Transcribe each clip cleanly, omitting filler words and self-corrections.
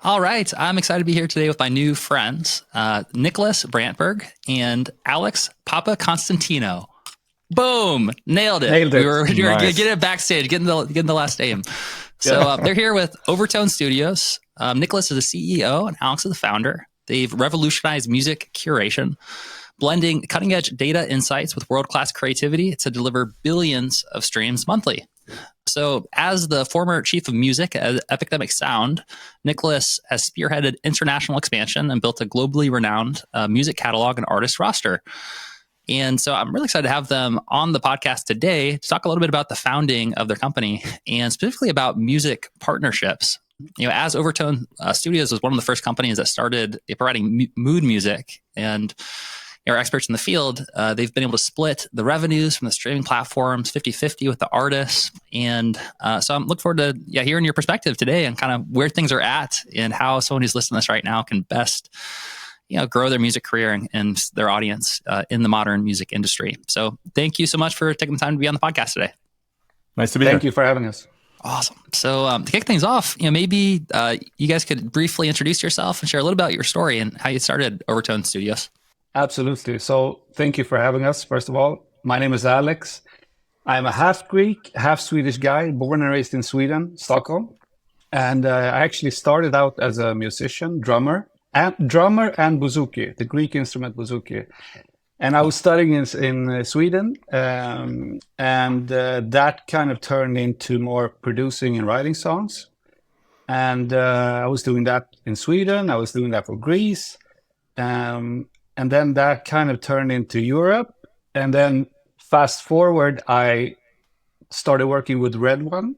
All right. I'm excited to be here today with my new friends, Nicholas Brantberg and Alex Papa Constantino. Boom! Nailed it. Nailed it. We were Nice. getting it backstage, getting the last name. So Yeah. they're here with Overtone Studios. Nicholas is the CEO and Alex is the founder. They've revolutionized music curation, blending cutting-edge data insights with world-class creativity to deliver billions of streams monthly. So, as the former chief of music at Epidemic Sound, Nicholas has spearheaded international expansion and built a globally renowned music catalog and artist roster. And so I'm really excited to have them on the podcast today to talk a little bit about the founding of their company and specifically about music partnerships. As Overtone Studios was one of the first companies that started providing mood music and are experts in the field, they've been able to split the revenues from the streaming platforms 50-50 with the artists. And so I'm looking forward to hearing your perspective today and kind of where things are at and how someone who's listening to this right now can best grow their music career and their audience in the modern music industry. So thank you so much for taking the time to be on the podcast today. Nice to be here. Thank you for having us. Awesome. So to kick things off, maybe you guys could briefly introduce yourself and share a little about your story and how you started Overtone Studios. Absolutely. So thank you for having us. First of all, my name is Alex. I'm a half Greek, half Swedish guy, born and raised in Sweden, Stockholm. And I actually started out as a musician, drummer and bouzouki, the Greek instrument bouzouki. And I was studying in Sweden, and that kind of turned into more producing and writing songs. And I was doing that in Sweden. I was doing that for Greece. And then that kind of turned into Europe. And then fast forward, I started working with Red One,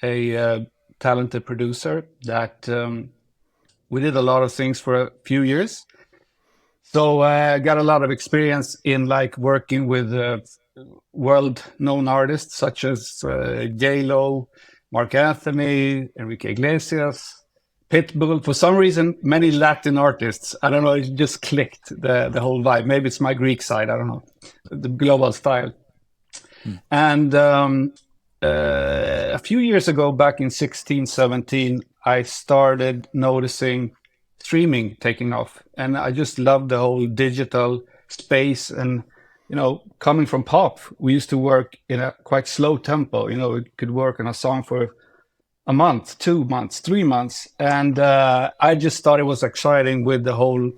a talented producer that we did a lot of things for a few years. So I got a lot of experience in working with world-known artists such as J-Lo, Mark Anthony, Enrique Iglesias, Pitbull. For some reason, many Latin artists. I don't know, it just clicked, the whole vibe. Maybe it's my Greek side, I don't know, the global style. And a few years ago, back in 16, 17, I started noticing streaming taking off. And I just loved the whole digital space. And, coming from pop, we used to work in a quite slow tempo. We could work on a song for a month, 2 months, 3 months. And I just thought it was exciting with the whole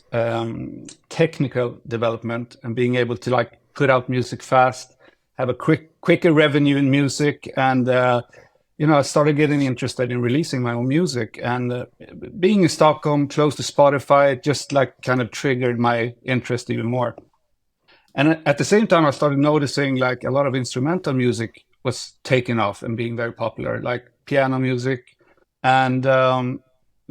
technical development and being able to put out music fast, have a quicker revenue in music. And, I started getting interested in releasing my own music. And being in Stockholm, close to Spotify, it just kind of triggered my interest even more. And at the same time, I started noticing a lot of instrumental music was taking off and being very popular, like piano music. And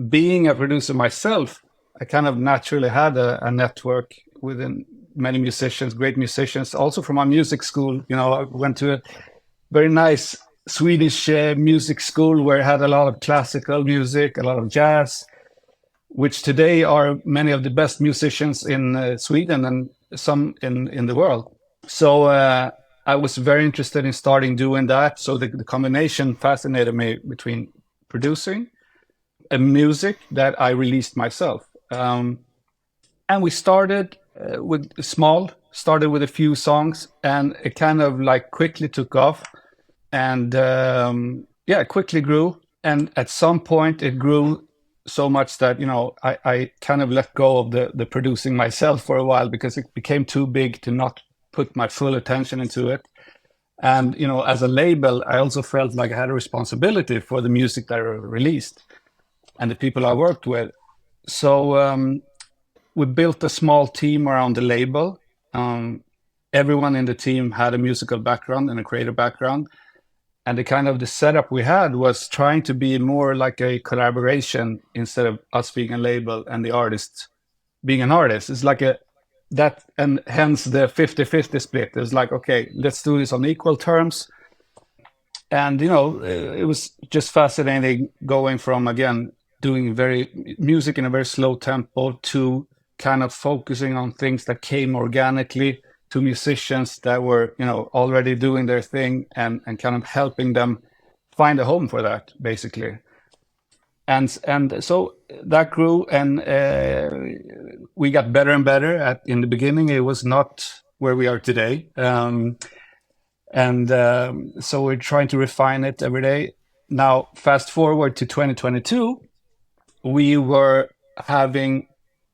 being a producer myself, I kind of naturally had a network within many musicians, great musicians, also from my music school. I went to a very nice Swedish music school where I had a lot of classical music, a lot of jazz, which today are many of the best musicians in Sweden and some in the world. So I was very interested in starting doing that. So the combination fascinated me between producing and music that I released myself. And we started started with a few songs, and it kind of quickly took off. And it quickly grew. And at some point it grew so much that, I kind of let go of the producing myself for a while because it became too big to not put my full attention into it. And, as a label, I also felt like I had a responsibility for the music that I released and the people I worked with. So we built a small team around the label. Everyone in the team had a musical background and a creative background. And the setup we had was trying to be more like a collaboration instead of us being a label and the artist being an artist. It's that, and hence the 50-50 split. It's okay, let's do this on equal terms. And, it was just fascinating going from, again, doing music in a very slow tempo to kind of focusing on things that came organically, to musicians that were, already doing their thing and kind of helping them find a home for that, basically. and so that grew, and we got better and better. In the beginning, it was not where we are today, and so we're trying to refine it every day. Now, fast forward to 2022, we were having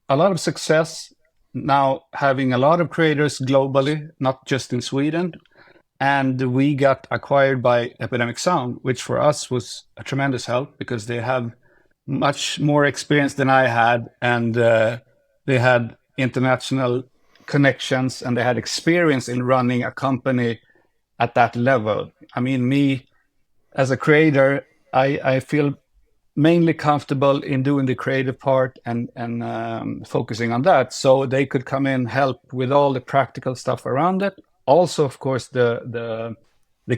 a lot of success. Now having a lot of creators globally, not just in Sweden, and we got acquired by Epidemic Sound, which for us was a tremendous help because they have much more experience than I had, and they had international connections, and they had experience in running a company at that level. I mean, me as a creator, I feel mainly comfortable in doing the creative part and focusing on that. So they could come in, help with all the practical stuff around it. Also, of course, the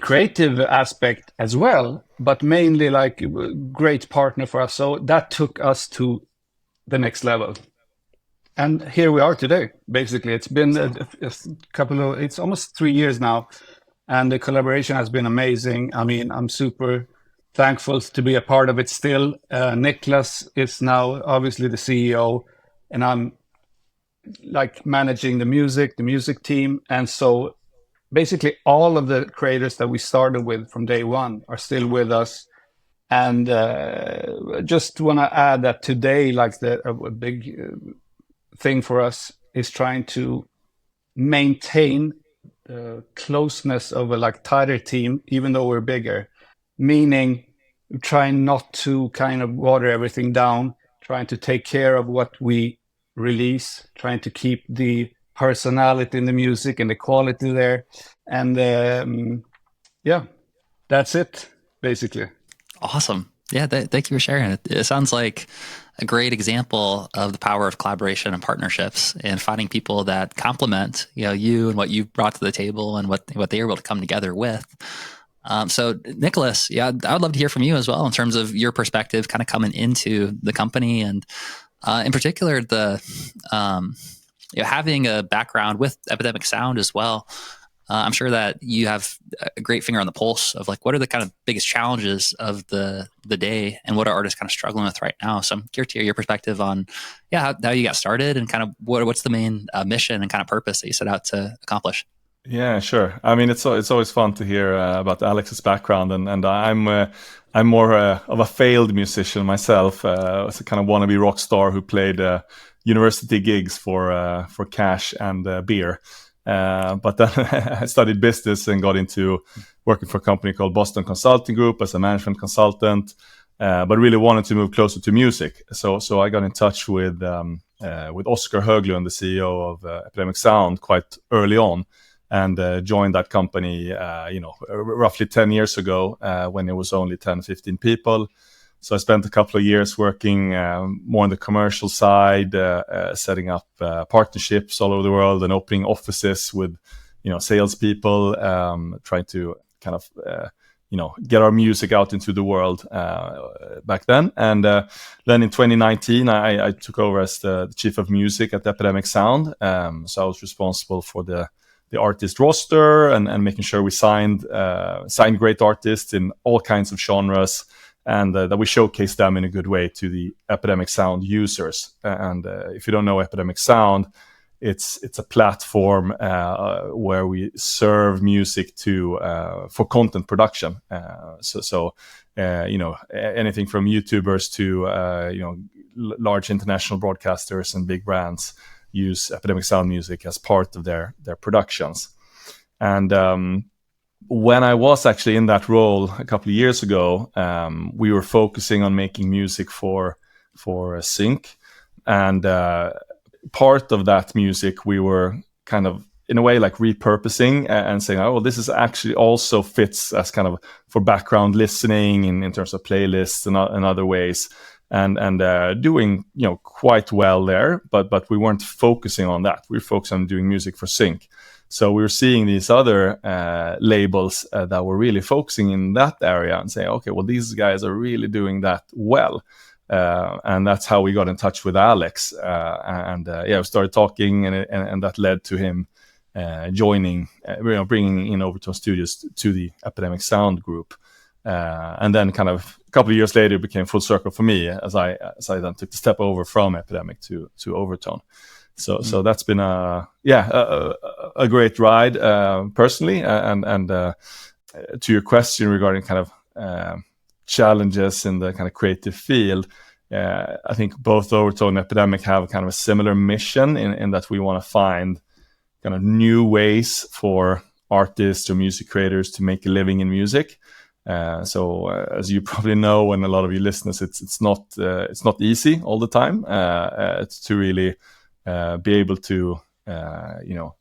creative aspect as well, but mainly like a great partner for us. So that took us to the next level. And here we are today, basically. It's been a couple of, it's almost 3 years now, and the collaboration has been amazing. I mean, I'm super thankful to be a part of it still. Niklas is now obviously the CEO, and I'm like managing the music team. And so basically all of the creators that we started with from day one are still with us. And just want to add that today, like a big thing for us is trying to maintain the closeness of a like tighter team, even though we're bigger, meaning trying not to kind of water everything down, trying to take care of what we release, trying to keep the personality in the music and the quality there. And yeah, that's it, basically. Awesome. Yeah, thank you for sharing it. It sounds like a great example of the power of collaboration and partnerships and finding people that complement, you and what you brought to the table and what they were able to come together with. So Nicholas, yeah, I would love to hear from you as well in terms of your perspective kind of coming into the company and in particular having a background with Epidemic Sound as well. I'm sure that you have a great finger on the pulse of like what are the kind of biggest challenges of the day and what are artists kind of struggling with right now. So I'm curious to hear your perspective on how you got started and kind of what's the main mission and kind of purpose that you set out to accomplish. Yeah, sure. I mean, it's always fun to hear about Alex's background, and I'm more of a failed musician myself. As a kind of wannabe rock star who played university gigs for cash and beer. But then I studied business and got into working for a company called Boston Consulting Group as a management consultant, but really wanted to move closer to music. So I got in touch with Oscar Höglund, the CEO of Epidemic Sound, quite early on, and joined that company, roughly 10 years ago when it was only 10, 15 people. So I spent a couple of years working more on the commercial side, setting up partnerships all over the world and opening offices with, salespeople, trying to kind of, get our music out into the world back then. And then in 2019, I took over as the chief of music at Epidemic Sound. So I was responsible for the artist roster and making sure we signed great artists in all kinds of genres, and that we showcase them in a good way to the Epidemic Sound users. And if you don't know Epidemic Sound, it's a platform where we serve music to for content production. So anything from YouTubers to large international broadcasters and big brands use Epidemic Sound music as part of their productions. And when I was actually in that role a couple of years ago, we were focusing on making music for sync, and part of that music we were kind of in a way like repurposing and saying, oh, well, this is actually also fits as kind of for background listening in terms of playlists and other ways, and doing quite well there, but we weren't focusing on that. We were focusing on doing music for sync. So we were seeing these other labels that were really focusing in that area and saying, okay, well, these guys are really doing that well. And that's how we got in touch with Alex. We started talking, and that led to him joining, bringing in Overtone Studios to the Epidemic Sound group. And then kind of a couple of years later, it became full circle for me as I then took the step over from Epidemic to Overtone. So that's been a great ride personally. And to your question regarding kind of challenges in the kind of creative field, I think both Overtone and Epidemic have kind of a similar mission in that we want to find kind of new ways for artists or music creators to make a living in music. So as you probably know, and a lot of you listeners, it's not easy all the time. It's to really be able to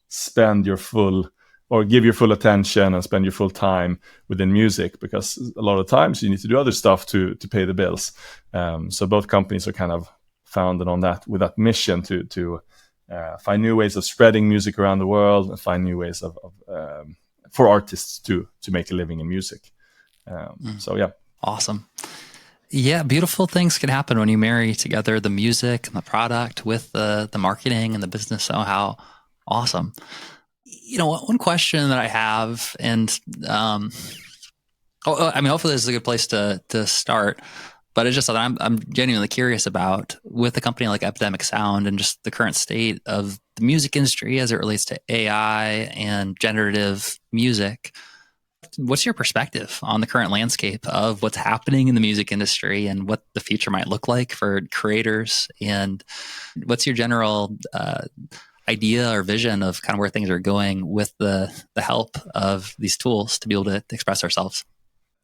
spend your full or give your full attention and spend your full time within music, because a lot of times you need to do other stuff to pay the bills. So both companies are kind of founded on that, with that mission to find new ways of spreading music around the world and find new ways of for artists to make a living in music. So yeah. Awesome. Yeah, beautiful things can happen when you marry together the music and the product with the marketing and the business. So how awesome. One question that I have, and hopefully this is a good place to start, but it's just that I'm genuinely curious about, with a company like Epidemic Sound and just the current state of the music industry as it relates to AI and generative music. What's your perspective on the current landscape of what's happening in the music industry and what the future might look like for creators? And what's your general idea or vision of kind of where things are going with the help of these tools to be able to express ourselves?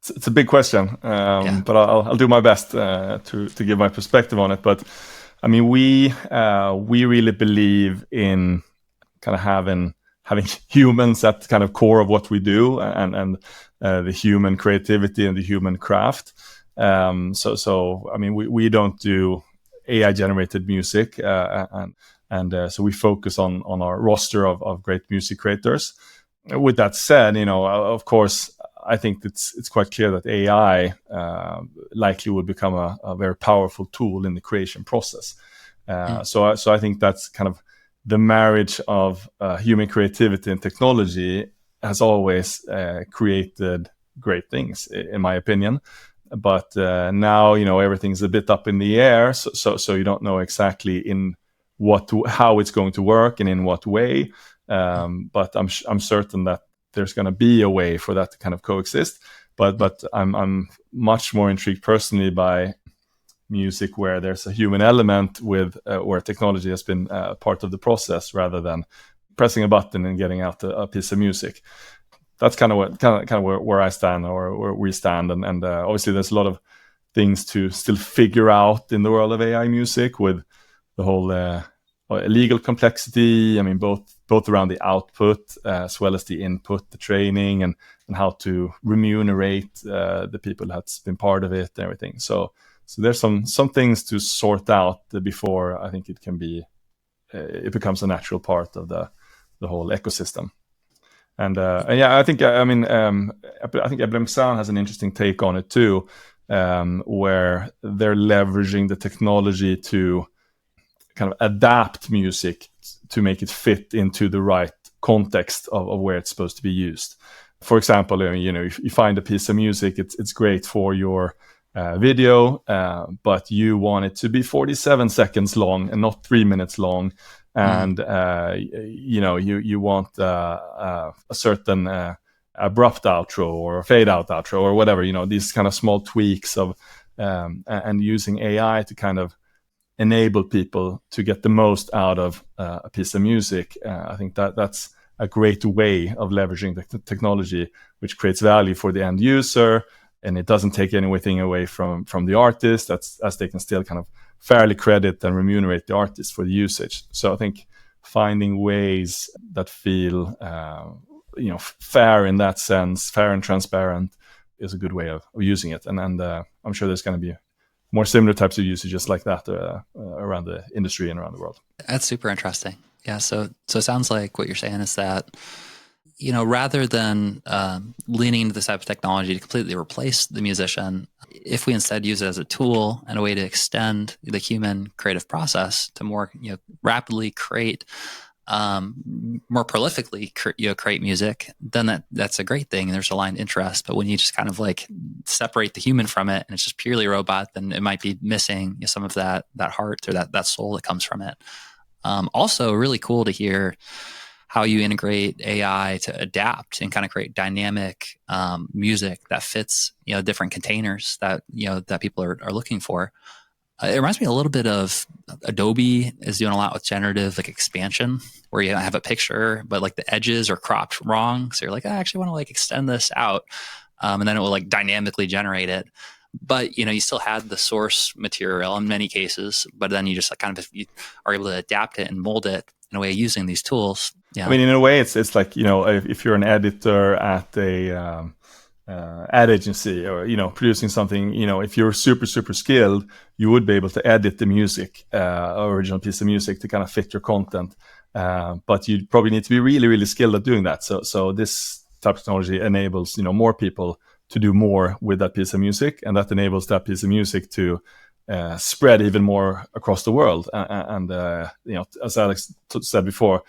It's a big question, but I'll do my best to give my perspective on it. But I mean, we really believe in kind of having humans at kind of core of what we do, and the human creativity and the human craft. So I mean, we don't do AI generated music, and so we focus on our roster of great music creators. With that said, of course, I think it's quite clear that AI likely will become a very powerful tool in the creation process. So I think that's kind of the marriage of human creativity and technology has always created great things, in my opinion. But now, everything's a bit up in the air, so you don't know exactly in how it's going to work and in what way. But I'm certain that there's going to be a way for that to kind of coexist. But I'm much more intrigued personally by music where there's a human element with where technology has been part of the process, rather than pressing a button and getting out a piece of music. That's kind of where I stand, or where we stand, and obviously there's a lot of things to still figure out in the world of AI music, with the whole legal complexity. I mean, both around the output as well as the input, the training, and how to remunerate the people that's been part of it and everything. So there's some things to sort out before I think it becomes a natural part of the whole ecosystem. And yeah, I think I think Epidemic Sound has an interesting take on it too, where they're leveraging the technology to kind of adapt music to make it fit into the right context of where it's supposed to be used. For example, if you find a piece of music, it's great for your video, but you want it to be 47 seconds long and not 3 minutes long, and you want a certain abrupt outro or a fade out outro or whatever, these kind of small tweaks of and using AI to kind of enable people to get the most out of a piece of music. I think that's a great way of leveraging the technology, which creates value for the end user, and it doesn't take anything away from the artist, as they can still kind of fairly credit and remunerate the artist for the usage. So I think finding ways that feel fair in that sense, fair and transparent, is a good way of using it. And I'm sure there's going to be more similar types of usages like that around the industry and around the world. That's super interesting. Yeah. So it sounds like what you're saying is that, rather than leaning into this type of technology to completely replace the musician, if we instead use it as a tool and a way to extend the human creative process to more, rapidly create more prolifically create music, then that's a great thing. And there's aligned interest. But when you just kind of like separate the human from it and it's just purely robot, then it might be missing some of that heart or that soul that comes from it. Also really cool to hear how you integrate AI to adapt and kind of create dynamic music that fits, different containers that, that people are looking for. It reminds me a little bit of Adobe is doing a lot with generative like expansion, where you have a picture, but like the edges are cropped wrong. So you're like, I actually want to like extend this out. And then it will like dynamically generate it. But, you still had the source material in many cases, but then you just like kind of you are able to adapt it and mold it in a way using these tools. Yeah. I mean, in a way, it's like, if you're an editor at a ad agency or, producing something, if you're super, super skilled, you would be able to edit the music, original piece of music to kind of fit your content. But you probably need to be really, really skilled at doing that. So this type of technology enables, more people to do more with that piece of music, and that enables that piece of music to spread even more across the world. And as Alex said before,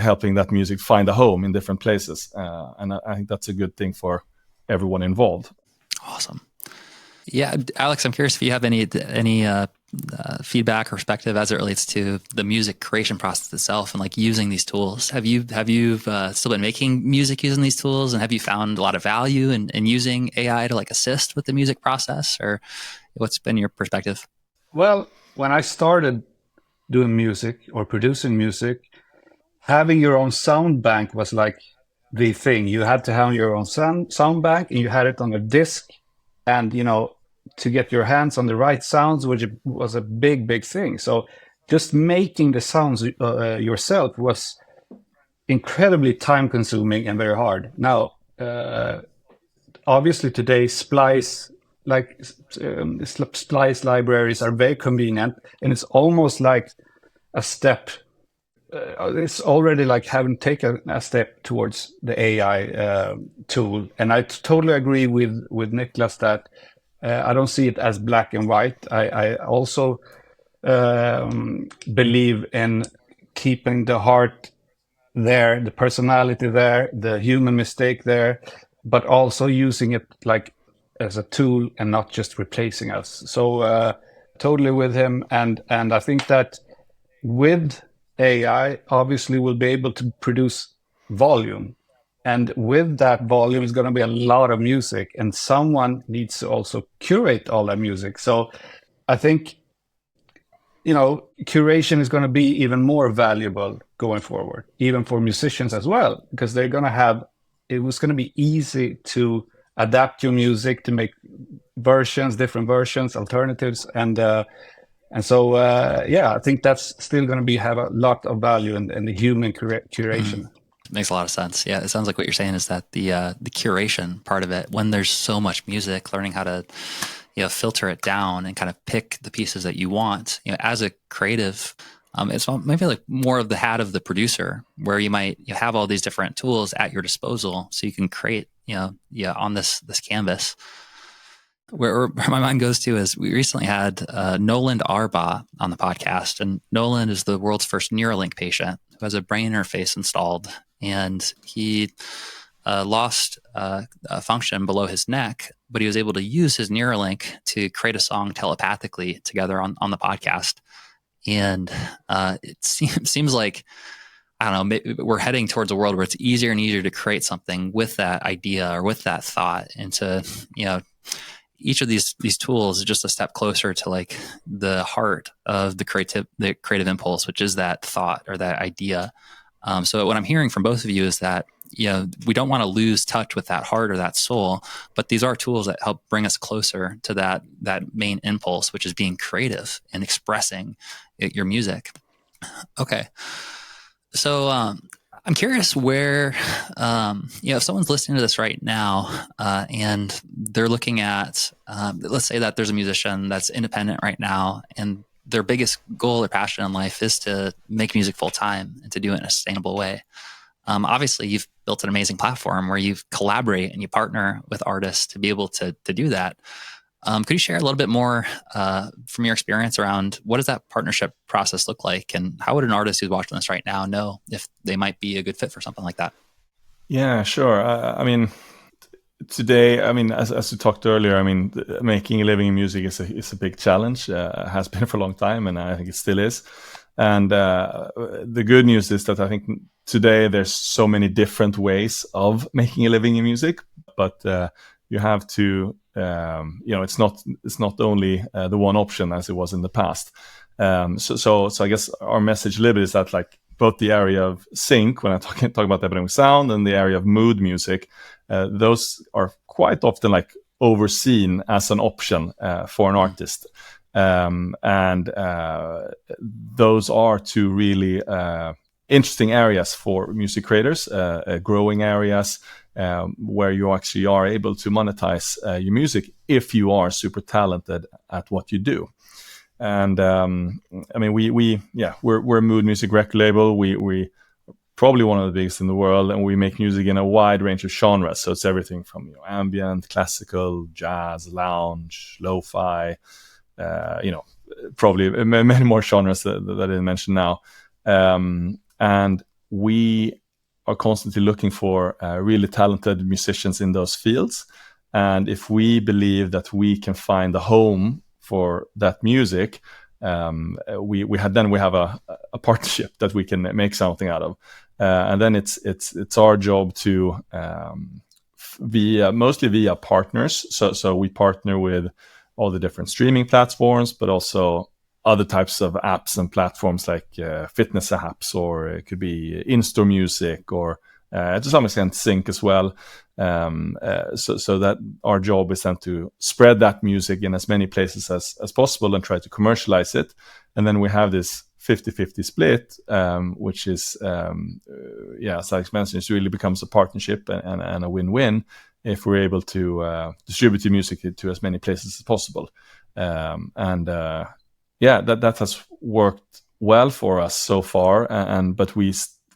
helping that music find a home in different places. And I think that's a good thing for everyone involved. Awesome. Yeah, Alex, I'm curious if you have any feedback or perspective as it relates to the music creation process itself and like using these tools. Have you still been making music using these tools, and have you found a lot of value in using AI to like assist with the music process, or what's been your perspective? Well, when I started doing music or producing music, having your own sound bank was like the thing. You had to have your own sound bank, and you had it on a disc, and to get your hands on the right sounds, which was a big thing. So just making the sounds yourself was incredibly time consuming and very hard. Now, obviously today Splice libraries are very convenient, and it's almost like a step. It's already like having taken a step towards the AI tool. And I totally agree with Niklas that I don't see it as black and white. I also believe in keeping the heart there, the personality there, the human mistake there, but also using it like as a tool and not just replacing us. So totally with him. And I think that with AI, obviously we'll be able to produce volume. And with that volume is going to be a lot of music, and someone needs to also curate all that music. So I think, curation is going to be even more valuable going forward, even for musicians as well, because they're going to have, it was going to be easy to adapt your music to make different versions, alternatives. And so, I think that's still going to have a lot of value in the human curation. Makes a lot of sense. Yeah, it sounds like what you're saying is that the curation part of it, when there's so much music, learning how to filter it down and kind of pick the pieces that you want. As a creative, it's maybe like more of the hat of the producer, where you might have all these different tools at your disposal, so you can create on this canvas. Where my mind goes to is we recently had Nolan Arbaugh on the podcast, and Nolan is the world's first Neuralink patient who has a brain interface installed, and he lost a function below his neck, but he was able to use his Neuralink to create a song telepathically together on the podcast. And it seems like, I don't know, we're heading towards a world where it's easier and easier to create something with that idea or with that thought, and to each of these tools is just a step closer to like the heart of the creative impulse, which is that thought or that idea. So what I'm hearing from both of you is that we don't want to lose touch with that heart or that soul, but these are tools that help bring us closer to that main impulse, which is being creative and expressing your music. Okay, so I'm curious where, if someone's listening to this right now and they're looking at, let's say that there's a musician that's independent right now, and their biggest goal or passion in life is to make music full time and to do it in a sustainable way. Obviously, you've built an amazing platform where you collaborate and you partner with artists to be able to do that. Could you share a little bit more from your experience around what does that partnership process look like, and how would an artist who's watching this right now know if they might be a good fit for something like that? Yeah, sure. I mean, today, I mean, as we talked earlier, I mean, making a living in music is a big challenge. Has been for a long time, and I think it still is. And the good news is that I think today there's so many different ways of making a living in music, but you have to, it's not only the one option as it was in the past. So I guess our message a little bit is that, like, both the area of sync, when I talk about epidemic sound, and the area of mood music, those are quite often like overseen as an option for an artist. And those are two really interesting areas for music creators, growing areas where you actually are able to monetize your music if you are super talented at what you do. And I mean, we're a mood music record label. We probably one of the biggest in the world, and we make music in a wide range of genres. So it's everything from ambient, classical, jazz, lounge, lo-fi, probably many more genres that I didn't mention now. And we are constantly looking for really talented musicians in those fields. And if we believe that we can find a home for that music, we have a partnership that we can make something out of. And then it's our job to mostly via partners. So we partner with all the different streaming platforms, but also other types of apps and platforms like fitness apps, or it could be in-store music, or to some extent sync as well. So that our job is then to spread that music in as many places as possible and try to commercialize it. And then we have this 50-50 split, which is, as Alex mentioned, it really becomes a partnership and a win-win if we're able to distribute the music to as many places as possible. That has worked well for us so far, but we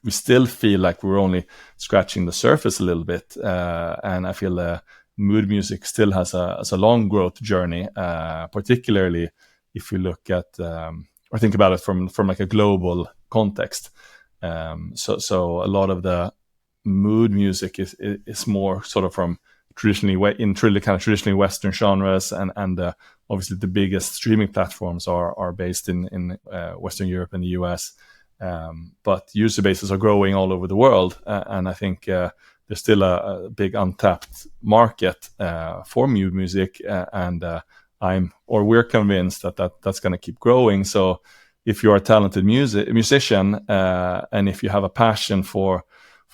still feel like we're only scratching the surface a little bit, and I feel mood music still has a long growth journey, particularly if you look at or think about it from like a global context. So a lot of the mood music is more sort of from traditionally Western genres, and obviously the biggest streaming platforms are based in Western Europe and the US. But user bases are growing all over the world, and I think there's still a big untapped market for mood music, and we're convinced that's going to keep growing. So if you're a talented musician, and if you have a passion for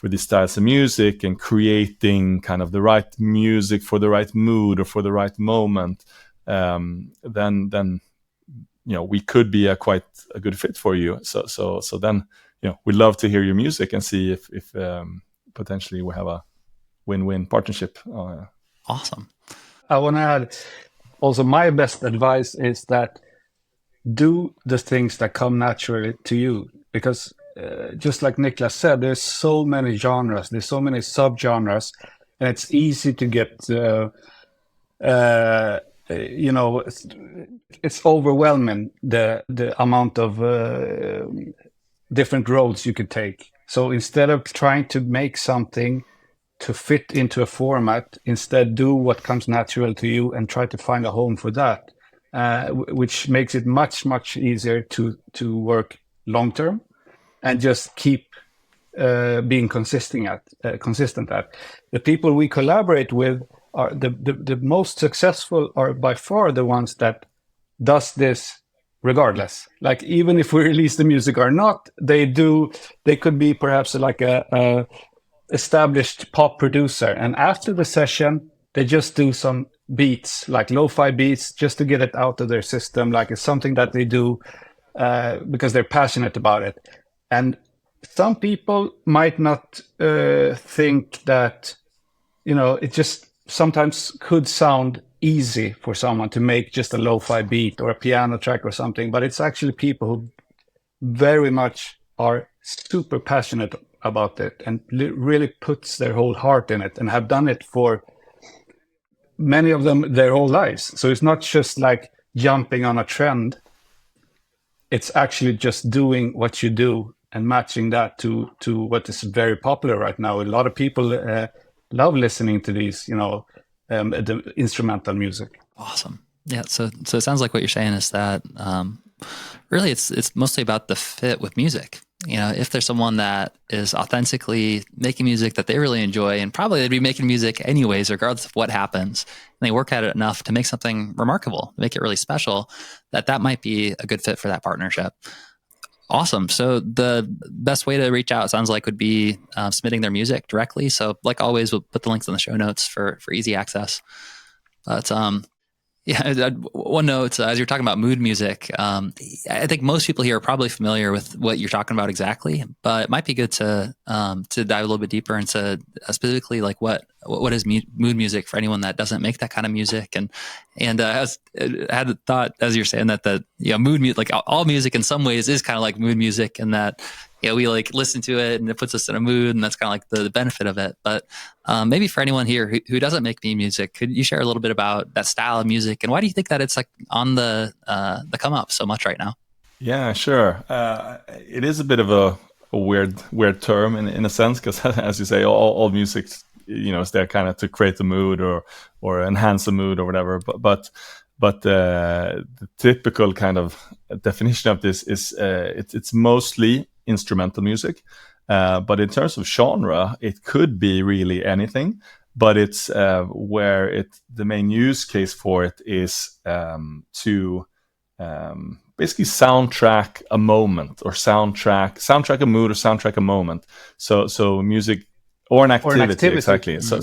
these styles of music and creating kind of the right music for the right mood or for the right moment, then we could be quite a good fit for you. So then, we'd love to hear your music and see if potentially we have a win-win partnership. Awesome. I want to add also, my best advice is that do the things that come naturally to you, because just like Niklas said, there's so many genres, there's so many subgenres, and it's easy to get it's overwhelming, the amount of different roads you could take. So instead of trying to make something to fit into a format, instead do what comes natural to you and try to find a home for that, which makes it much, much easier to work long term and just keep being consistent at. The people we collaborate with are the most successful are by far the ones that does this regardless. Like, even if we release the music or not, they could be perhaps like a established pop producer, and after the session they just do some beats, like lo-fi beats, just to get it out of their system. Like, it's something that they do because they're passionate about it. And some people might not think that, it just sometimes could sound easy for someone to make just a lo-fi beat or a piano track or something, but it's actually people who very much are super passionate about it and really puts their whole heart in it and have done it for many of them their whole lives. So it's not just like jumping on a trend. It's actually just doing what you do and matching that to what is very popular right now. A lot of people love listening to these, the instrumental music. Awesome. Yeah. So it sounds like what you're saying is that really it's mostly about the fit with music. If there's someone that is authentically making music that they really enjoy, and probably they'd be making music anyways, regardless of what happens, and they work at it enough to make something remarkable, make it really special, that might be a good fit for that partnership. Awesome. So the best way to reach out, it sounds like, would be submitting their music directly. So like always, we'll put the links in the show notes for easy access. But yeah, one note, as you're talking about mood music, I think most people here are probably familiar with what you're talking about exactly, but it might be good to dive a little bit deeper into specifically like what is mood music for anyone that doesn't make that kind of music. And I had the thought as you're saying that mood music, like all music in some ways is kind of like mood music, and that we like listen to it and it puts us in a mood, and that's kind of like the benefit of it. But maybe for anyone here who doesn't make music, could you share a little bit about that style of music, and why do you think that it's like on the come up so much right now? Yeah, sure. It is a bit of a weird term in a sense, because as you say, all music, is there kind of to create the mood or enhance the mood or whatever. But the typical kind of definition of this is it's mostly instrumental music, but in terms of genre, it could be really anything. But it's where the main use case for it is to basically soundtrack a moment, or soundtrack a mood, or soundtrack a moment. So music or an activity. Exactly. Mm-hmm.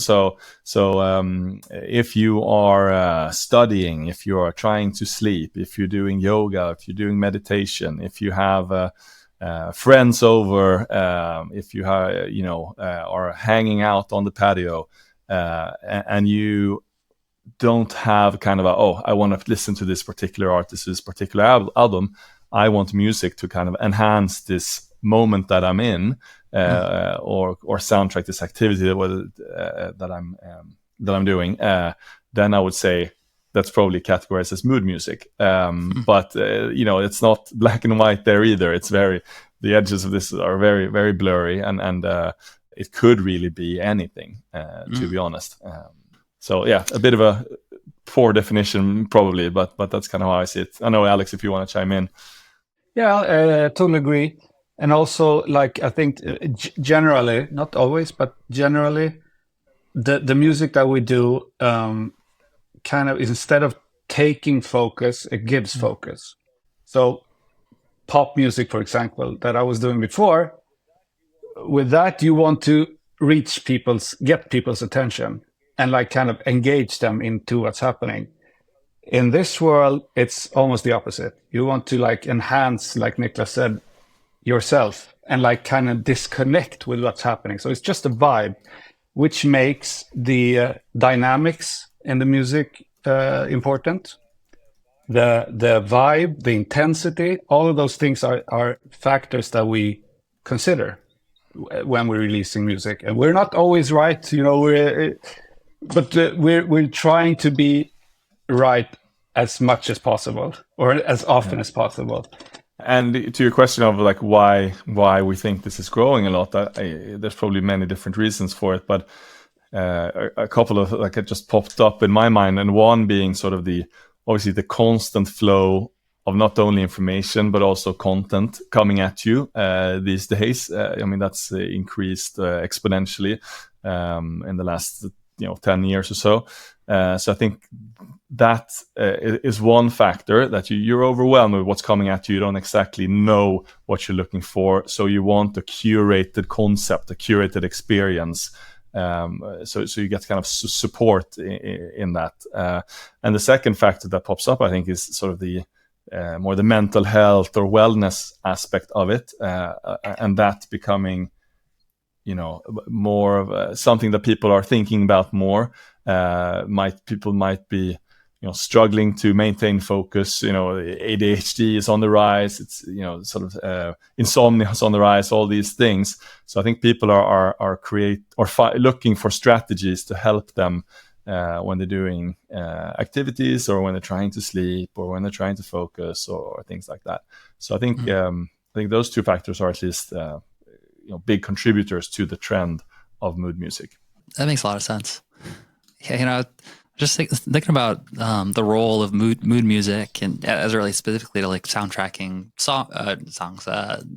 So if you are studying, if you are trying to sleep, if you're doing yoga, if you're doing meditation, if you have friends over, if you are hanging out on the patio, and you don't have kind of I want to listen to this particular artist, this particular album. I want music to kind of enhance this moment that I'm in, or soundtrack this activity that I'm doing. Then I would say that's probably categorized as mood music. But it's not black and white there either. It's the edges of this are very, very blurry, and it could really be anything, to be honest. So yeah, a bit of a poor definition probably, but that's kind of how I see it. I know, Alex, if you want to chime in. Yeah, I totally agree. And also, like, I think generally, not always, but generally, the music that we do kind of is, instead of taking focus, it gives focus. So pop music, for example, that I was doing before, with that, you want to get people's attention and like kind of engage them into what's happening. In this world, it's almost the opposite. You want to like enhance, like Niklas said, yourself, and like kind of disconnect with what's happening. So it's just a vibe, which makes the dynamics in the music important. The vibe, the intensity, all of those things are factors that we consider when we're releasing music. And we're not always right, but we're trying to be right as much as possible, or as often as possible. And to your question of like why we think this is growing a lot, there's probably many different reasons for it, but a couple of like it just popped up in my mind, and one being sort of obviously the constant flow of not only information but also content coming at you these days. I mean, that's increased exponentially in the last 10 years or so. So I think that is one factor, that you're overwhelmed with what's coming at you. You don't exactly know what you're looking for, so you want a curated concept, a curated experience. So you get kind of support in that. And the second factor that pops up, I think, is sort of the more the mental health or wellness aspect of it, and that becoming more of something that people are thinking about more. People might be struggling to maintain focus. ADHD is on the rise. It's sort of insomnia is on the rise. All these things. So I think people are looking for strategies to help them when they're doing activities, or when they're trying to sleep, or when they're trying to focus, or things like that. So I think those two factors are at least big contributors to the trend of mood music. That makes a lot of sense. Yeah, just thinking about the role of mood music, and as it relates specifically to like soundtracking songs,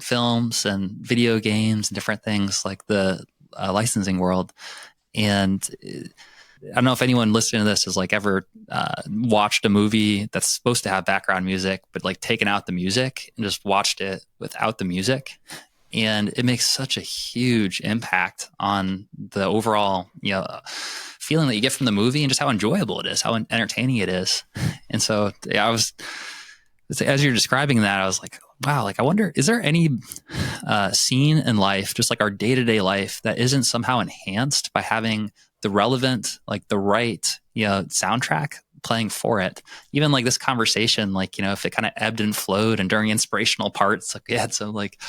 films, and video games, and different things like the licensing world. And I don't know if anyone listening to this has like ever watched a movie that's supposed to have background music, but like taken out the music and just watched it without the music. And it makes such a huge impact on the overall, feeling that you get from the movie, and just how enjoyable it is, how entertaining it is. And so as you're describing that, I was like, wow, like I wonder, is there any scene in life, just like our day-to-day life, that isn't somehow enhanced by having the relevant, like the right, soundtrack playing for it? Even like this conversation, like, if it kind of ebbed and flowed, and during inspirational parts, like we had some like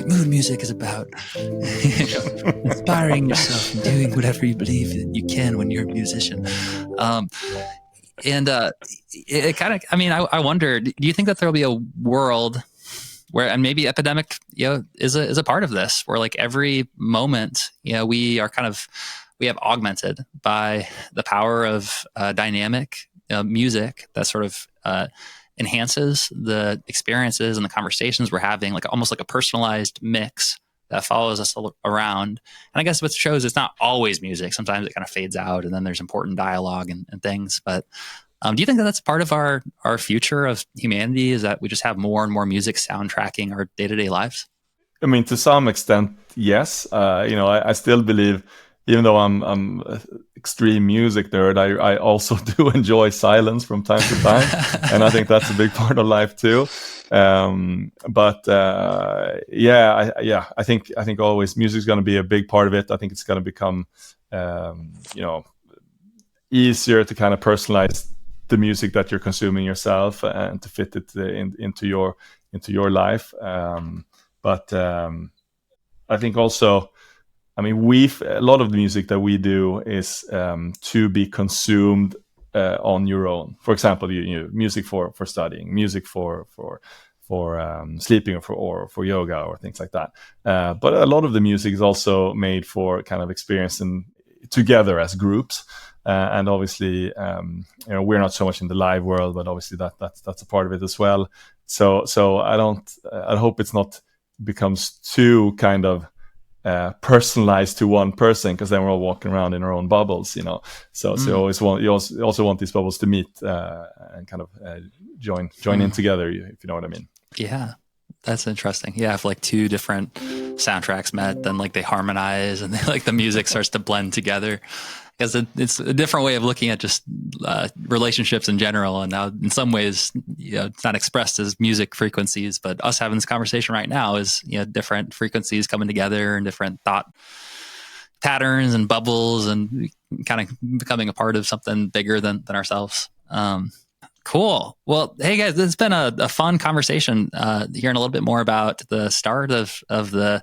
mood music is about inspiring yourself and doing whatever you believe that you can when you're a musician. It kind of, I wonder, do you think that there'll be a world where, and maybe Epidemic, is a part of this, where like every moment, we have augmented by the power of dynamic music that sort of enhances the experiences and the conversations we're having, like almost like a personalized mix that follows us around. And I guess what shows, it's not always music. Sometimes it kind of fades out, and then there's important dialogue and things. But do you think that that's part of our future of humanity, is that we just have more and more music soundtracking our day-to-day lives? I mean, to some extent, yes. I still believe, even though I'm extreme music nerd, I also do enjoy silence from time to time, and I think that's a big part of life too. I think always music's going to be a big part of it. I think it's going to become easier to kind of personalize the music that you're consuming yourself, and to fit it into your life. I think also, a lot of the music that we do is to be consumed on your own. For example, music for studying, music for sleeping, or for yoga, or things like that. But a lot of the music is also made for kind of experiencing together as groups. And obviously, we're not so much in the live world, but obviously that's a part of it as well. So I hope it's not becomes too kind of personalized to one person, because then we're all walking around in our own bubbles, So you also want these bubbles to meet and kind of join in together, if you know what I mean. Yeah, that's interesting. Yeah, if like two different soundtracks met, then like they harmonize, and like the music starts to blend together. Because it's a different way of looking at just relationships in general. And now in some ways, it's not expressed as music frequencies, but us having this conversation right now is, different frequencies coming together, and different thought patterns and bubbles, and kind of becoming a part of something bigger than ourselves. Cool. Well, hey guys, it's been a fun conversation, hearing a little bit more about the start of the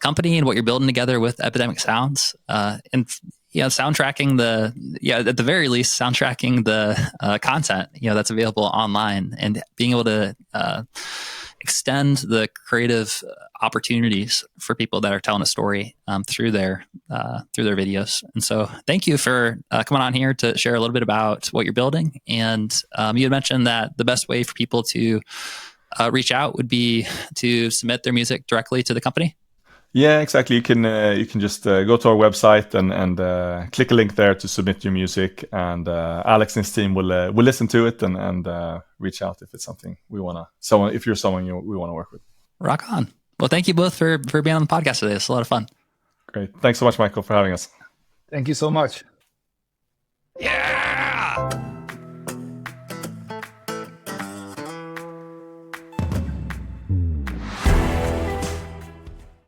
company and what you're building together with Epidemic Sounds, and soundtracking at the very least, soundtracking the content, that's available online, and being able to extend the creative opportunities for people that are telling a story through their videos. And so thank you for coming on here to share a little bit about what you're building. And you had mentioned that the best way for people to reach out would be to submit their music directly to the company. Yeah, exactly. You can just go to our website and click a link there to submit your music, and Alex and his team will listen to it and reach out if it's something if you're someone we want to work with. Rock on. Well, thank you both for being on the podcast today. It's a lot of fun. Great. Thanks so much, Michael, for having us. Thank you so much.